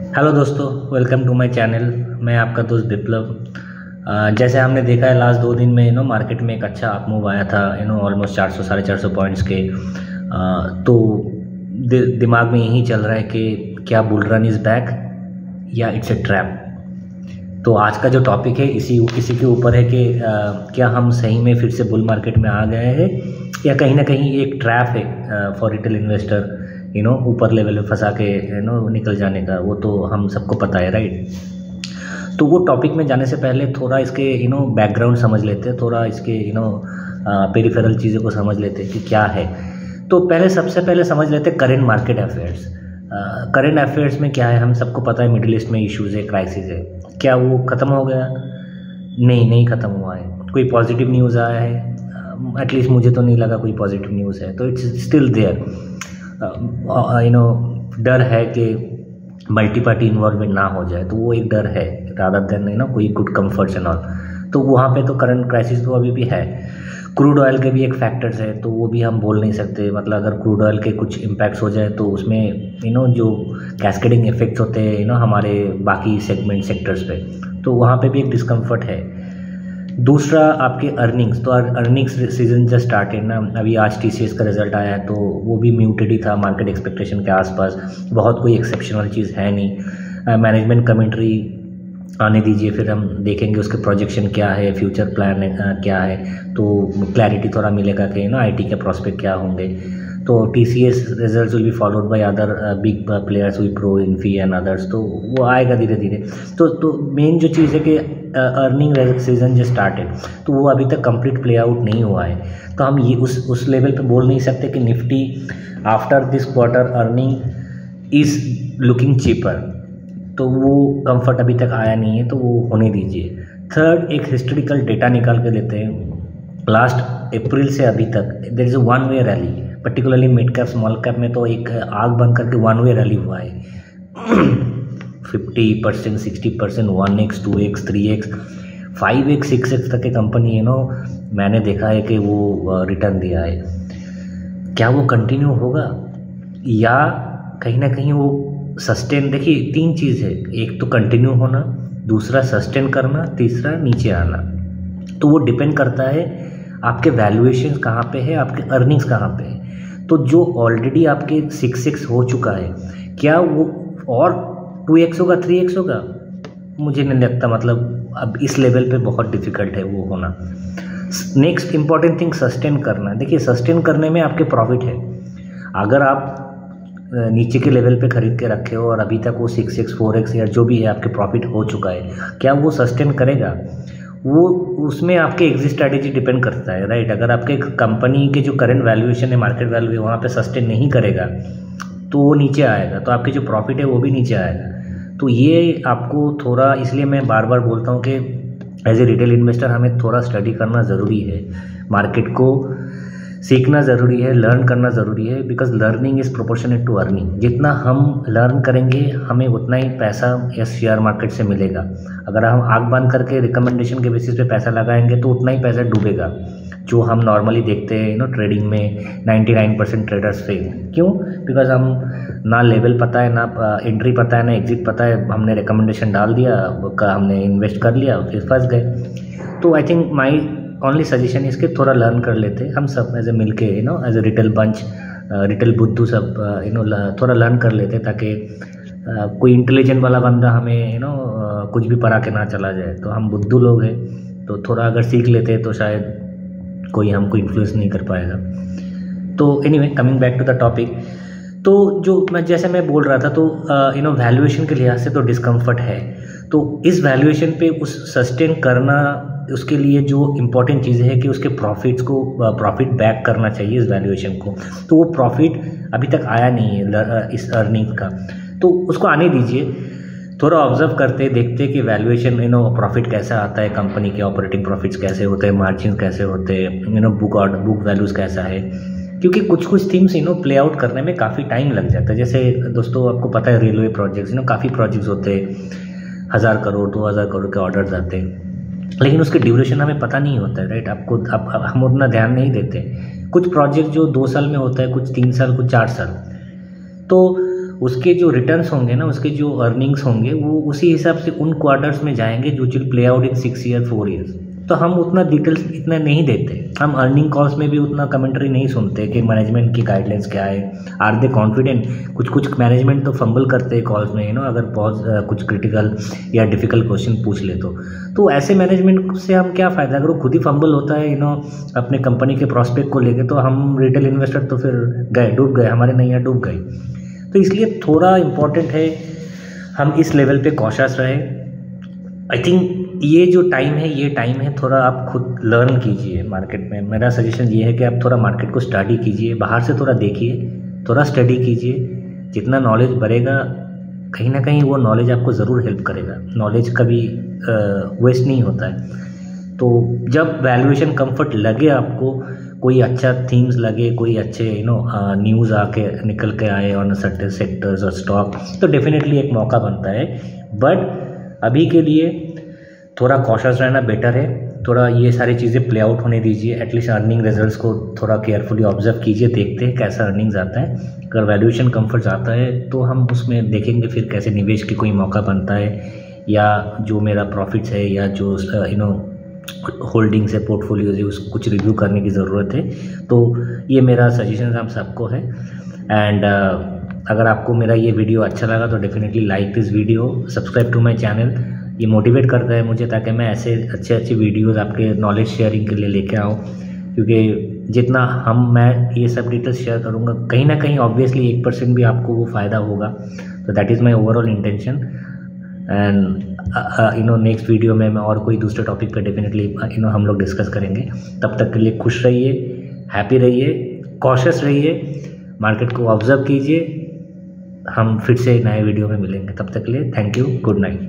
Hello दोस्तों, welcome to my channel. मैं आपका दोस्त विप्लव। जैसे हमने देखा है लास्ट 2 दिन में मार्केट में एक अच्छा अप मूव आया था ऑलमोस्ट 400 साढ़े 400 पॉइंट्स के। तो दिमाग में यही चल रहा है कि क्या बुल रन इज़ बैक या इट्स ए ट्रैप। तो आज का जो टॉपिक है इसी के ऊपर है कि क्या हम सही में फिर से बुल मार्केट में आ गए हैं या कहीं ना कहीं एक ट्रैप है फॉर रिटेल इन्वेस्टर ऊपर लेवल में फंसा के निकल जाने का। वो तो हम सबको पता है, राइट। तो वो टॉपिक में जाने से पहले थोड़ा इसके बैकग्राउंड समझ लेते हैं, थोड़ा इसके पेरिफेरल चीज़ों को समझ लेते हैं कि क्या है। तो सबसे पहले समझ लेते हैं current market affairs. Current affairs में क्या है, हम सबको पता है मिडिल ईस्ट में इश्यूज़ है, क्राइसिस है। क्या वो ख़त्म हो गया? नहीं ख़त्म हुआ है। कोई पॉजिटिव न्यूज़ आया है? एटलीस्ट मुझे तो नहीं लगा कोई पॉजिटिव न्यूज़ है। तो इट्स स्टिल देयर। डर है कि मल्टी पार्टी इन्वॉल्वमेंट ना हो जाए, तो वो एक डर है रादर देन कोई गुड कंफर्ट्स एंड ऑल। तो वहाँ पे तो करंट क्राइसिस तो अभी भी है। क्रूड ऑयल के भी एक फैक्टर्स है, तो वो भी हम बोल नहीं सकते। मतलब अगर क्रूड ऑयल के कुछ इम्पैक्ट्स हो जाए तो उसमें जो कैस्केडिंग इफेक्ट्स होते हैं हमारे बाकी सेक्टर्स पे, तो वहाँ पे भी एक डिस्कम्फर्ट है। दूसरा आपके अर्निंग्स, तो अर्निंग्स सीजन जस्ट स्टार्टेड ना। अभी आज टीसीएस का रिजल्ट आया है, तो वो भी म्यूटेड ही था मार्केट एक्सपेक्टेशन के आसपास। बहुत कोई एक्सेप्शनल चीज़ है नहीं। मैनेजमेंट कमेंट्री आने दीजिए, फिर हम देखेंगे उसके प्रोजेक्शन क्या है, फ्यूचर प्लान क्या है, तो क्लैरिटी थोड़ा मिलेगा कि आईटी के प्रॉस्पेक्ट क्या होंगे। तो TCS results will be followed by other big players, Wipro, Infy and others. तो वो आएगा धीरे धीरे। तो मेन जो चीज़ है कि अर्निंग सीजन जो स्टार्टेड, तो वो अभी तक कंप्लीट प्ले आउट नहीं हुआ है। तो हम ये उस लेवल पे बोल नहीं सकते कि Nifty after this quarter earning is looking cheaper. तो वो कंफर्ट अभी तक आया नहीं है, तो वो होने दीजिए। थर्ड, एक हिस्टोरिकल डेटा निकाल के लेते हैं। लास्ट अप्रैल से अभी तक there is a one way rally, particularly mid cap small cap में तो एक आग बंद करके वन वे रैली हुआ है। 50%, 60%, 1x, 2x, 3x, 5x, 6x तक की कंपनी मैंने देखा है कि वो रिटर्न दिया है। क्या वो कंटिन्यू होगा या कहीं ना कहीं वो सस्टेन? देखिए 3 चीज़ है, एक तो कंटिन्यू होना, दूसरा सस्टेन करना, तीसरा नीचे आना। तो वो डिपेंड करता है आपके वैल्यूएशन कहाँ पे है, आपके अर्निंग्स कहाँ पे है। तो जो ऑलरेडी आपके 6x हो चुका है, क्या वो और 2x होगा, 3x होगा? मुझे नहीं लगता। मतलब अब इस लेवल पे बहुत डिफ़िकल्ट है वो होना। नेक्स्ट इंपॉर्टेंट थिंग सस्टेन करना। देखिए सस्टेन करने में आपके प्रॉफिट है। अगर आप नीचे के लेवल पे ख़रीद के रखे हो और अभी तक वो 6x, 4x या जो भी है आपके प्रॉफिट हो चुका है, क्या वो सस्टेन करेगा? वो उसमें आपके एग्जिट स्ट्रैटेजी डिपेंड करता है, राइट। अगर आपके कंपनी के जो करंट वैल्यूएशन है, मार्केट वैल्यू है, वहाँ पे सस्टेन नहीं करेगा तो वो नीचे आएगा, तो आपके जो प्रॉफिट है वो भी नीचे आएगा। तो ये आपको थोड़ा, इसलिए मैं बार बार बोलता हूँ कि एज ए रिटेल इन्वेस्टर हमें थोड़ा स्टडी करना ज़रूरी है, मार्केट को सीखना ज़रूरी है, लर्न करना ज़रूरी है। Because learning is proportionate to earning. जितना हम लर्न करेंगे हमें उतना ही पैसा या शेयर मार्केट से मिलेगा। अगर हम आँख बंद करके रिकमेंडेशन के बेसिस पे पैसा लगाएंगे तो उतना ही पैसा डूबेगा, जो हम नॉर्मली देखते हैं ट्रेडिंग में 99% ट्रेडर्स फेल। क्यों? बिकॉज हम ना लेवल पता है, ना एंट्री पता है, ना एग्जिट पता है। हमने रिकमेंडेशन डाल दिया, हमने इन्वेस्ट कर लिया, फिर फंस गए। तो I think my only suggestion इसके थोड़ा लर्न कर लेते हैं हम सब एज ए मिल के as a retail bunch, retail बुद्धू सब थोड़ा लर्न कर लेते, ताकि कोई इंटेलिजेंट वाला बंदा हमें कुछ भी पढ़ा के ना चला जाए। तो हम बुद्धू लोग हैं, तो थोड़ा अगर सीख लेते हैं तो शायद कोई हमको इन्फ्लुएंस नहीं कर पाएगा। तो anyway, coming back to the topic, तो जो जैसे मैं बोल रहा था, तो वैल्यूएशन के लिहाज से तो डिस्कम्फर्ट है। तो इस वैल्यूएशन पे उस सस्टेन करना, उसके लिए जो इम्पोर्टेंट चीज़ है कि उसके प्रॉफिट बैक करना चाहिए इस वैल्यूएशन को। तो वो प्रॉफिट अभी तक आया नहीं है इस अर्निंग का, तो उसको आने दीजिए। थोड़ा ऑब्जर्व करते देखते कि वैल्यूएशन प्रॉफिट कैसा आता है, कंपनी के ऑपरेटिंग प्रॉफिट्स कैसे होते हैं, मार्जिन कैसे होते हैं, बुक वैल्यूज़ कैसा है। क्योंकि कुछ थिंग्स प्ले आउट करने में काफ़ी टाइम लग जाता है। जैसे दोस्तों आपको पता है रेलवे प्रोजेक्ट्स काफ़ी प्रोजेक्ट्स होते हैं, 1000 करोड़ 2000 करोड़ के ऑर्डर्स आते हैं, लेकिन उसके ड्यूरेशन हमें पता नहीं होता है, राइट। हम उतना ध्यान नहीं देते। कुछ प्रोजेक्ट जो 2 साल में होता है, कुछ 3 साल, कुछ 4 साल। तो उसके जो रिटर्न्स होंगे ना, उसके जो अर्निंग्स होंगे वो उसी हिसाब से उन क्वार्टर्स में जाएंगे जो will play out in 6 year 4 years. तो हम उतना डिटेल्स इतना नहीं देते, हम अर्निंग कॉल्स में भी उतना कमेंट्री नहीं सुनते कि मैनेजमेंट की गाइडलाइंस क्या है, आर दे कॉन्फिडेंट। कुछ मैनेजमेंट तो फंबल करते हैं कॉल्स में, अगर बहुत कुछ क्रिटिकल या डिफिकल्ट क्वेश्चन पूछ ले तो ऐसे मैनेजमेंट से हम क्या फ़ायदा। अगर वो खुद ही फंबल होता है अपने कंपनी के प्रॉस्पेक्ट को लेके, तो हम रिटेल इन्वेस्टर तो फिर डूब गए, हमारे नैया डूब गई। तो इसलिए थोड़ा इम्पोर्टेंट है हम इस लेवल पे कॉशियस रहे। आई थिंक ये जो टाइम है, ये टाइम है थोड़ा आप खुद लर्न कीजिए मार्केट में। मेरा सजेशन ये है कि आप थोड़ा मार्केट को स्टडी कीजिए, बाहर से थोड़ा देखिए, थोड़ा स्टडी कीजिए। जितना नॉलेज बढ़ेगा कहीं ना कहीं वो नॉलेज आपको ज़रूर हेल्प करेगा। नॉलेज कभी वेस्ट नहीं होता है। तो जब वैल्यूएशन कंफर्ट लगे आपको, कोई अच्छा थीम्स लगे, कोई अच्छे न्यूज़ आके निकल के आए ऑन सर्टेन सेक्टर्स और स्टॉक, तो डेफिनेटली एक मौका बनता है। बट अभी के लिए थोड़ा कॉशियस रहना बेटर है। थोड़ा ये सारी चीज़ें प्ले आउट होने दीजिए। एटलीस्ट अर्निंग रिजल्ट्स को थोड़ा केयरफुली ऑब्जर्व कीजिए, देखते हैं कैसा अर्निंग्स आता है। अगर वैल्यूएशन कंफर्ट आता है तो हम उसमें देखेंगे फिर कैसे निवेश की कोई मौका बनता है, या जो मेरा प्रॉफिट्स है या जो होल्डिंग्स है, पोर्टफोलियोज है, उसको कुछ रिव्यू करने की ज़रूरत है। तो ये मेरा सजेशन हम सबको है। एंड अगर आपको मेरा ये वीडियो अच्छा लगा तो definitely like this video, subscribe to my channel. ये मोटिवेट करता है मुझे ताकि मैं ऐसे अच्छे वीडियोस आपके नॉलेज शेयरिंग के लिए लेके आऊँ, क्योंकि जितना मैं ये सब डिटेल्स शेयर करूँगा कहीं ना कहीं ऑब्वियसली 1% भी आपको वो फ़ायदा होगा। तो that is my overall intention. And next video में मैं और कोई दूसरे टॉपिक पे डेफिनेटली हम लोग डिस्कस करेंगे। तब तक के लिए खुश रहिए, हैप्पी रहिए, कॉशियस रहिए, मार्केट को ऑब्जर्व कीजिए। हम फिर से नए वीडियो में मिलेंगे, तब तक के लिए थैंक यू, गुड नाइट।